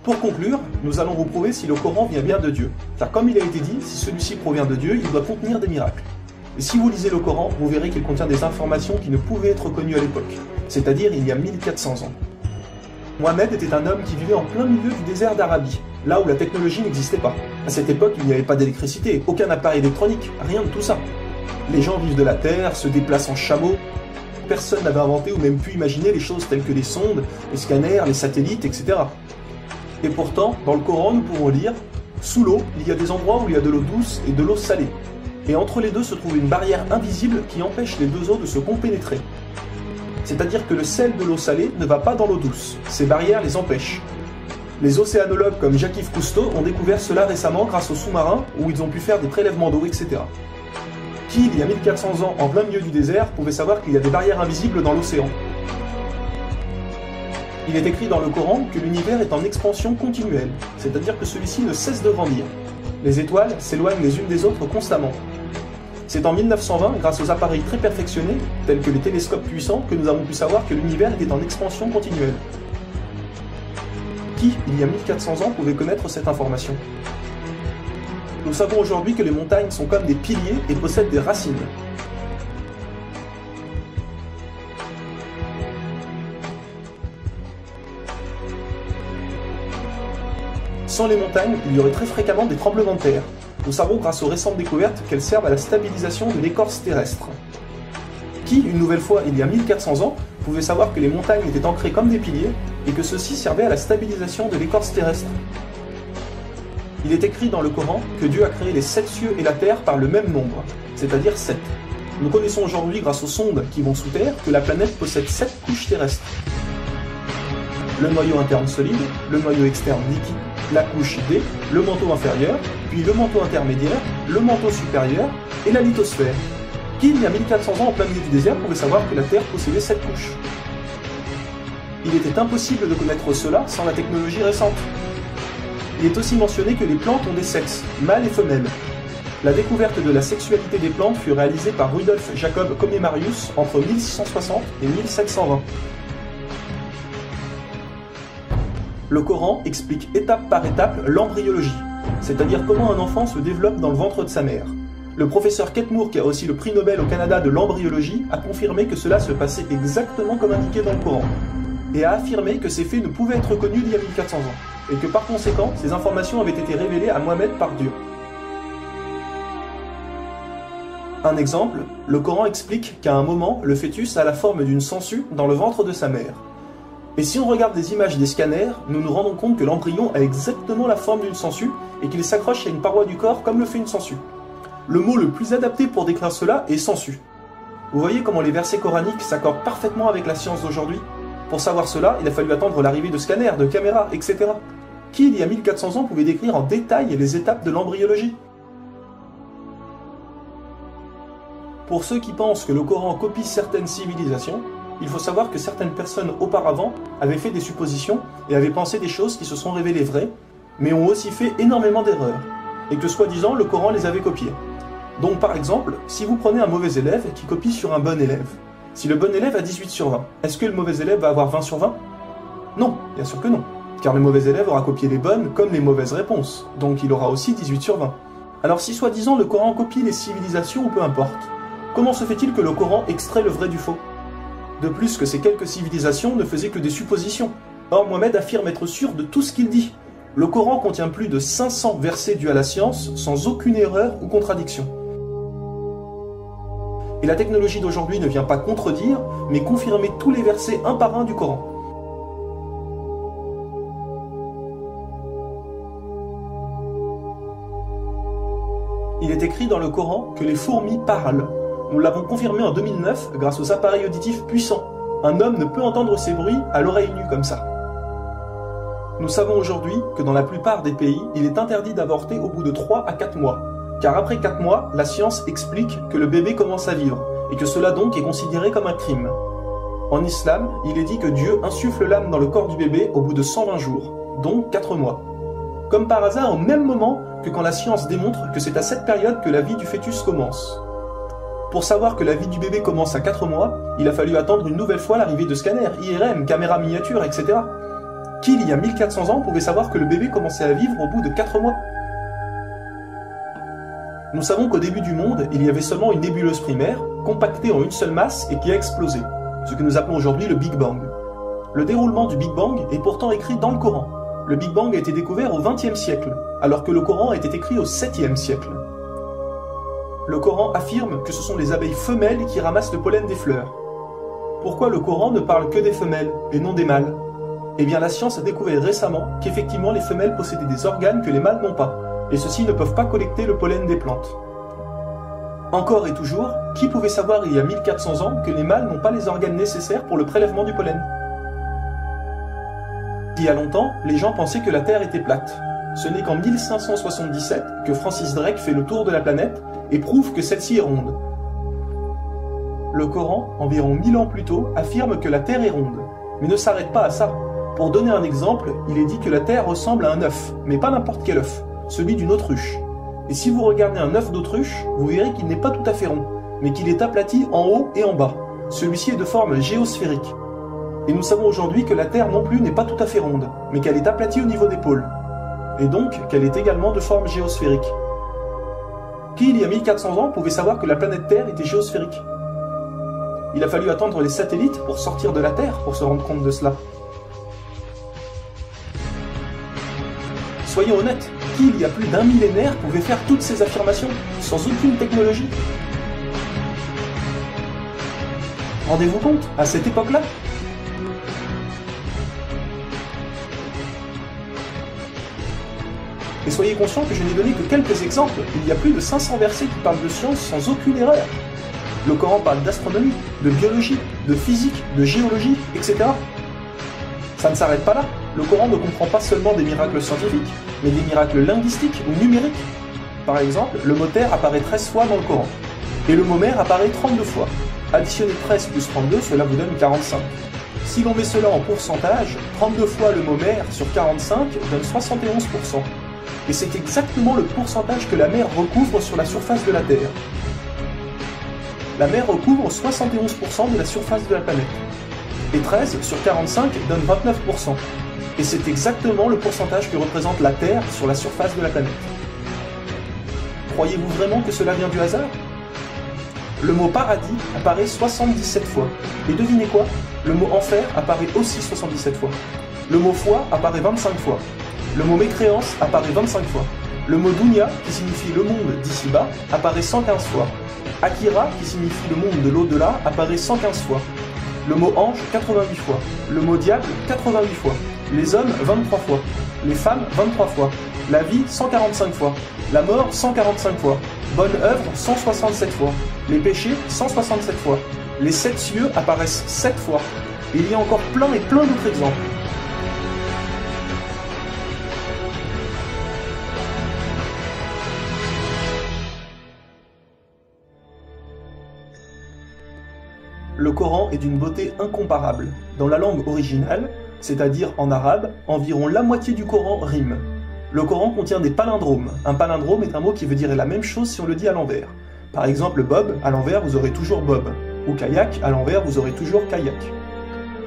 Pour conclure, nous allons vous prouver si le Coran vient bien de Dieu. Car comme il a été dit, si celui-ci provient de Dieu, il doit contenir des miracles. Et si vous lisez le Coran, vous verrez qu'il contient des informations qui ne pouvaient être connues à l'époque, c'est-à-dire il y a 1400 ans. Mohammed était un homme qui vivait en plein milieu du désert d'Arabie, là où la technologie n'existait pas. À cette époque, il n'y avait pas d'électricité, aucun appareil électronique, rien de tout ça. Les gens vivent de la terre, se déplacent en chameau. Personne n'avait inventé ou même pu imaginer les choses telles que les sondes, les scanners, les satellites, etc. Et pourtant, dans le Coran, nous pouvons lire « Sous l'eau, il y a des endroits où il y a de l'eau douce et de l'eau salée. Et entre les deux se trouve une barrière invisible qui empêche les deux eaux de se compénétrer. C'est-à-dire que le sel de l'eau salée ne va pas dans l'eau douce. Ces barrières les empêchent. Les océanologues comme Jacques-Yves Cousteau ont découvert cela récemment grâce aux sous-marins où ils ont pu faire des prélèvements d'eau, etc. Qui, il y a 1400 ans, en plein milieu du désert, pouvait savoir qu'il y a des barrières invisibles dans l'océan? Il est écrit dans le Coran que l'univers est en expansion continuelle, c'est-à-dire que celui-ci ne cesse de grandir. Les étoiles s'éloignent les unes des autres constamment. C'est en 1920, grâce aux appareils très perfectionnés, tels que les télescopes puissants, que nous avons pu savoir que l'univers était en expansion continuelle. Qui, il y a 1400 ans, pouvait connaître cette information? Nous savons aujourd'hui que les montagnes sont comme des piliers et possèdent des racines. Sans les montagnes, il y aurait très fréquemment des tremblements de terre. Nous savons grâce aux récentes découvertes qu'elles servent à la stabilisation de l'écorce terrestre. Qui, une nouvelle fois, il y a 1400 ans, pouvait savoir que les montagnes étaient ancrées comme des piliers et que ceux-ci servaient à la stabilisation de l'écorce terrestre? Il est écrit dans le Coran que Dieu a créé les 7 cieux et la terre par le même nombre, c'est-à-dire 7. Nous connaissons aujourd'hui, grâce aux sondes qui vont sous terre, que la planète possède 7 couches terrestres. Le noyau interne solide, le noyau externe liquide, la couche D, le manteau inférieur, puis le manteau intermédiaire, le manteau supérieur et la lithosphère. Qui, il y a 1400 ans en plein milieu du désert, pouvait savoir que la Terre possédait 7 couches? Il était impossible de connaître cela sans la technologie récente. Il est aussi mentionné que les plantes ont des sexes, mâles et femelles. La découverte de la sexualité des plantes fut réalisée par Rudolf Jacob Comnenarius entre 1660 et 1720. Le Coran explique étape par étape l'embryologie, c'est-à-dire comment un enfant se développe dans le ventre de sa mère. Le professeur Kate Moore, qui a aussi le prix Nobel au Canada de l'embryologie, a confirmé que cela se passait exactement comme indiqué dans le Coran, et a affirmé que ces faits ne pouvaient être connus d'il y a 1400 ans, et que par conséquent, ces informations avaient été révélées à Mohammed par Dieu. Un exemple, le Coran explique qu'à un moment, le fœtus a la forme d'une sangsue dans le ventre de sa mère. Et si on regarde des images des scanners, nous nous rendons compte que l'embryon a exactement la forme d'une sangsue et qu'il s'accroche à une paroi du corps comme le fait une sangsue. Le mot le plus adapté pour décrire cela est sangsue. Vous voyez comment les versets coraniques s'accordent parfaitement avec la science d'aujourd'hui? Pour savoir cela, il a fallu attendre l'arrivée de scanners, de caméras, etc. Qui, il y a 1400 ans, pouvait décrire en détail les étapes de l'embryologie? Pour ceux qui pensent que le Coran copie certaines civilisations, il faut savoir que certaines personnes auparavant avaient fait des suppositions et avaient pensé des choses qui se sont révélées vraies, mais ont aussi fait énormément d'erreurs, et que soi-disant le Coran les avait copiées. Donc par exemple, si vous prenez un mauvais élève qui copie sur un bon élève, si le bon élève a 18 sur 20, est-ce que le mauvais élève va avoir 20 sur 20? Non, bien sûr que non, car le mauvais élève aura copié les bonnes comme les mauvaises réponses, donc il aura aussi 18 sur 20. Alors si soi-disant le Coran copie les civilisations ou peu importe, comment se fait-il que le Coran extrait le vrai du faux? De plus que ces quelques civilisations ne faisaient que des suppositions. Or Mohammed affirme être sûr de tout ce qu'il dit. Le Coran contient plus de 500 versets dus à la science, sans aucune erreur ou contradiction. Et la technologie d'aujourd'hui ne vient pas contredire, mais confirmer tous les versets un par un du Coran. Il est écrit dans le Coran que les fourmis parlent. Nous l'avons confirmé en 2009 grâce aux appareils auditifs puissants. Un homme ne peut entendre ces bruits à l'oreille nue comme ça. Nous savons aujourd'hui que dans la plupart des pays, il est interdit d'avorter au bout de 3 à 4 mois. Car après 4 mois, la science explique que le bébé commence à vivre, et que cela donc est considéré comme un crime. En islam, il est dit que Dieu insuffle l'âme dans le corps du bébé au bout de 120 jours, donc 4 mois. Comme par hasard au même moment que quand la science démontre que c'est à cette période que la vie du fœtus commence. Pour savoir que la vie du bébé commence à 4 mois, il a fallu attendre une nouvelle fois l'arrivée de scanners, IRM, caméras miniatures, etc. Qui, il y a 1400 ans, pouvait savoir que le bébé commençait à vivre au bout de 4 mois? Nous savons qu'au début du monde, il y avait seulement une nébuleuse primaire, compactée en une seule masse et qui a explosé, ce que nous appelons aujourd'hui le Big Bang. Le déroulement du Big Bang est pourtant écrit dans le Coran. Le Big Bang a été découvert au XXe siècle, alors que le Coran a été écrit au 7e siècle. Le Coran affirme que ce sont les abeilles femelles qui ramassent le pollen des fleurs. Pourquoi le Coran ne parle que des femelles et non des mâles? Eh bien la science a découvert récemment qu'effectivement les femelles possédaient des organes que les mâles n'ont pas, et ceux-ci ne peuvent pas collecter le pollen des plantes. Encore et toujours, qui pouvait savoir il y a 1400 ans que les mâles n'ont pas les organes nécessaires pour le prélèvement du pollen? Il y a longtemps, les gens pensaient que la Terre était plate. Ce n'est qu'en 1577 que Francis Drake fait le tour de la planète et prouve que celle-ci est ronde. Le Coran, environ 1000 ans plus tôt, affirme que la Terre est ronde, mais ne s'arrête pas à ça. Pour donner un exemple, il est dit que la Terre ressemble à un œuf, mais pas n'importe quel œuf, celui d'une autruche. Et si vous regardez un œuf d'autruche, vous verrez qu'il n'est pas tout à fait rond, mais qu'il est aplati en haut et en bas. Celui-ci est de forme géosphérique. Et nous savons aujourd'hui que la Terre non plus n'est pas tout à fait ronde, mais qu'elle est aplatie au niveau des pôles. Et donc qu'elle est également de forme géosphérique. Qui, il y a 1400 ans, pouvait savoir que la planète Terre était géosphérique? Il a fallu attendre les satellites pour sortir de la Terre pour se rendre compte de cela. Soyons honnêtes, qui, il y a plus d'un millénaire, pouvait faire toutes ces affirmations sans aucune technologie? Rendez-vous compte, à cette époque-là? Et soyez conscients que je n'ai donné que quelques exemples. Il y a plus de 500 versets qui parlent de science sans aucune erreur. Le Coran parle d'astronomie, de biologie, de physique, de géologie, etc. Ça ne s'arrête pas là. Le Coran ne comprend pas seulement des miracles scientifiques, mais des miracles linguistiques ou numériques. Par exemple, le mot terre apparaît 13 fois dans le Coran, et le mot mer apparaît 32 fois. Additionnez 13 plus 32, cela vous donne 45. Si l'on met cela en pourcentage, 32 fois le mot mer sur 45 donne 71%. Et c'est exactement le pourcentage que la mer recouvre sur la surface de la Terre. La mer recouvre 71% de la surface de la planète. Et 13 sur 45 donne 29%. Et c'est exactement le pourcentage que représente la Terre sur la surface de la planète. Croyez-vous vraiment que cela vient du hasard? Le mot paradis apparaît 77 fois. Et devinez quoi? Le mot enfer apparaît aussi 77 fois. Le mot foi apparaît 25 fois. Le mot mécréance apparaît 25 fois. Le mot dunya, qui signifie le monde d'ici-bas, apparaît 115 fois. Akira, qui signifie le monde de l'au-delà, apparaît 115 fois. Le mot ange, 88 fois. Le mot diable, 88 fois. Les hommes, 23 fois. Les femmes, 23 fois. La vie, 145 fois. La mort, 145 fois. Bonne œuvre, 167 fois. Les péchés, 167 fois. Les 7 cieux apparaissent 7 fois. Et il y a encore plein et plein d'autres exemples. Le Coran est d'une beauté incomparable. Dans la langue originale, c'est-à-dire en arabe, environ la moitié du Coran rime. Le Coran contient des palindromes. Un palindrome est un mot qui veut dire la même chose si on le dit à l'envers. Par exemple, Bob, à l'envers, vous aurez toujours Bob. Ou kayak, à l'envers, vous aurez toujours kayak.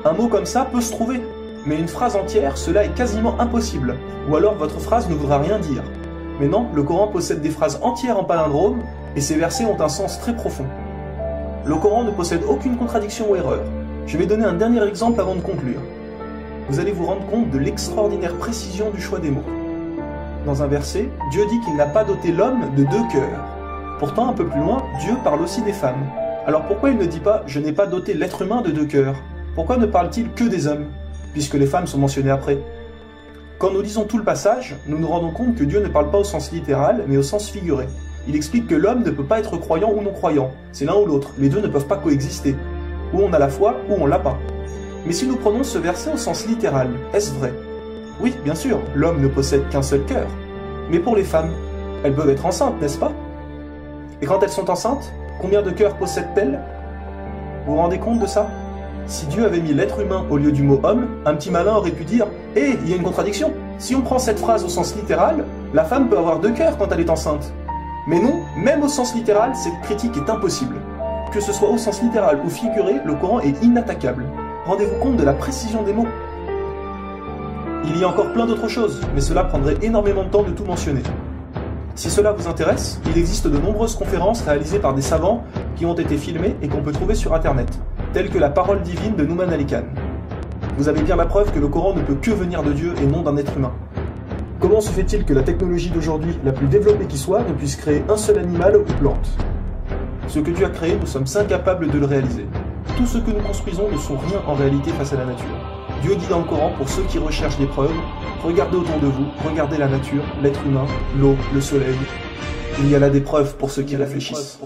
Un mot comme ça peut se trouver, mais une phrase entière, cela est quasiment impossible. Ou alors votre phrase ne voudra rien dire. Mais non, le Coran possède des phrases entières en palindrome, et ces versets ont un sens très profond. Le Coran ne possède aucune contradiction ou erreur. Je vais donner un dernier exemple avant de conclure. Vous allez vous rendre compte de l'extraordinaire précision du choix des mots. Dans un verset, Dieu dit qu'il n'a pas doté l'homme de 2 cœurs. Pourtant, un peu plus loin, Dieu parle aussi des femmes. Alors pourquoi il ne dit pas « je n'ai pas doté l'être humain de 2 cœurs » ? Pourquoi ne parle-t-il que des hommes, puisque les femmes sont mentionnées après? Quand nous lisons tout le passage, nous nous rendons compte que Dieu ne parle pas au sens littéral, mais au sens figuré. Il explique que l'homme ne peut pas être croyant ou non-croyant, c'est l'un ou l'autre, les deux ne peuvent pas coexister. Ou on a la foi, ou on l'a pas. Mais si nous prenons ce verset au sens littéral, est-ce vrai? Oui, bien sûr, l'homme ne possède qu'un seul cœur. Mais pour les femmes, elles peuvent être enceintes, n'est-ce pas? Et quand elles sont enceintes, combien de cœurs possèdent-elles? Vous vous rendez compte de ça? Si Dieu avait mis l'être humain au lieu du mot homme, un petit malin aurait pu dire « Hé, il y a une contradiction! Si on prend cette phrase au sens littéral, la femme peut avoir 2 cœurs quand elle est enceinte. » Mais non, même au sens littéral, cette critique est impossible. Que ce soit au sens littéral ou figuré, le Coran est inattaquable. Rendez-vous compte de la précision des mots. Il y a encore plein d'autres choses, mais cela prendrait énormément de temps de tout mentionner. Si cela vous intéresse, il existe de nombreuses conférences réalisées par des savants qui ont été filmées et qu'on peut trouver sur internet, telles que la parole divine de Nouman Ali Khan. Vous avez bien la preuve que le Coran ne peut que venir de Dieu et non d'un être humain. Comment se fait-il que la technologie d'aujourd'hui, la plus développée qui soit, ne puisse créer un seul animal ou plante? Ce que Dieu a créé, nous sommes incapables de le réaliser. Tout ce que nous construisons ne sont rien en réalité face à la nature. Dieu dit dans le Coran, pour ceux qui recherchent des preuves, regardez autour de vous, regardez la nature, l'être humain, l'eau, le soleil. Il y a là des preuves pour ceux qui réfléchissent.